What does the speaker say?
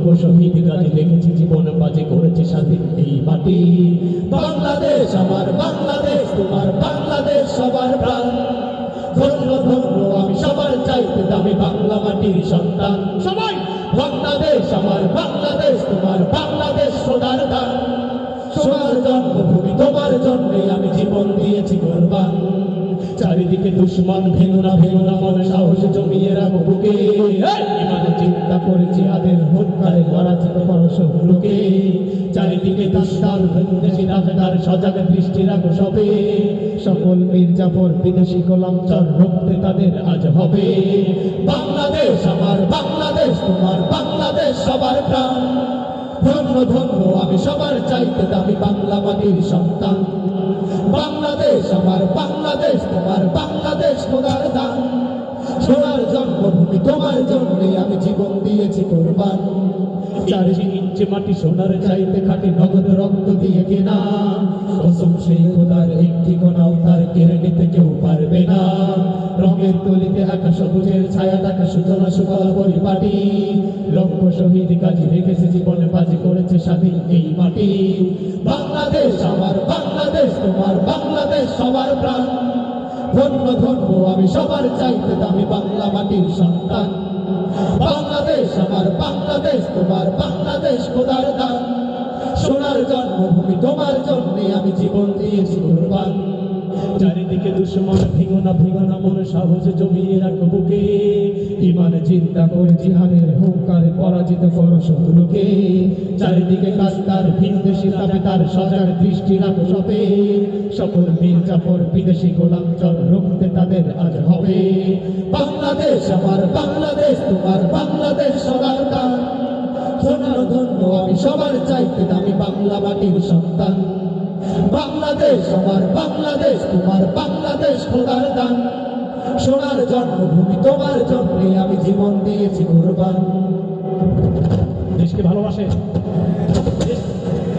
লক্ষ শহীদ গাজী রেখেছি জীবন বাজি করেছে স্বাধীন এই মাটি। বাংলাদেশ আমার বাংলাদেশ, তোমার বাংলাদেশ সবার প্রাণ। ধন্য ধন্য আমি সবার চাইতে দামি বাংলা মাটির সন্তান। সবাই বাংলাদেশ আমার বাংলাদেশ, তোমার বাংলাদেশ সোনার দান। সোনার জন্মভূমি তোমার জন্যে আমি জীবন দিয়েছি কোরবান। চারিদিকে দুশ্মন ভেঙো না মনে সাহস জমিয়ে রাখো বুকে। ইমানে চিন্তা করেছি আদের হুঙ্কারে পরাজিত করো শত্রুকে। চারিদিকে দুশ্মন দেশি রাজাদার সজাগ দৃষ্টি রাখো সবে। সকল মির্জাফর বিদেশি গোলাম চর রক্তে তাদের আজ হবে। বাংলাদেশ আমার বাংলাদেশ, তোমার বাংলাদেশ সবার প্রাণ। ধন্য ধন্য আমি সবার চাইতে দামি বাংলা মাটির সন্তান। বাংলাদেশ আমার বাংলাদেশ, তোমার বাংলাদেশ খোদার দান। সোনার জন্মভূমি তোমার জন্যে আমি জীবন দিয়েছি কোরবান। 4 ইঞ্চি মাটি সোনার চাইতে খাঁটি নগদ রক্ত দিয়ে কেনা। কসম সেই খোদার একটি কোনাও তার কেড়ে নিতে কেউ পারবে না। রঙের তলিতে আঁকা সবুজের ছায়া ঢাকা সূচনা সুফল পরিপাটি। লক্ষ শহীদ গাজী রেখেছে জীবনে বাজি করেছে স্বাধীন এই মাটি। বাংলাদেশ আমার বাংলাদেশ, তোমার বাংলাদেশ সবার প্রাণ। ধন্য ধন্য আমি সবার চাইতে দামি বাংলা মাটির সন্তান। বাংলাদেশ আমার বাংলাদেশ, তোমার বাংলাদেশ খোদার দান। সোনার জন্মভূমি তোমার জন্যে আমি জীবন দিয়েছি কোরবান। চারিদিকে দুশ্মন ভেঙো না মনে সাহস জমিয়ে রাখো বুকে। ইমানে চিন্তা করে জিহাদের হুঙ্কারে পরাজিত করো শত্রুকে। চারিদিকে কাস্তার ভিনদেশি তাবেদার সজাগ দৃষ্টি রাখো সবে। সকল মির্জাফর বিদেশি গোলাম চর রক্তে তাদের আজ হবে। বাংলাদেশ আমার বাংলাদেশ, তোমার বাংলাদেশ সবার দান। ধন্য ধন্য আমি সবার চাইতে দামি বাংলা মাটির সন্তান। বাংলাদেশ আমার বাংলাদেশ, তোমার বাংলাদেশ খোদার দান। সোনার জন্মভূমি তোমার জন্যে আমি জীবন দিয়েছি কোরবান। দেশকে ভালোবাসে।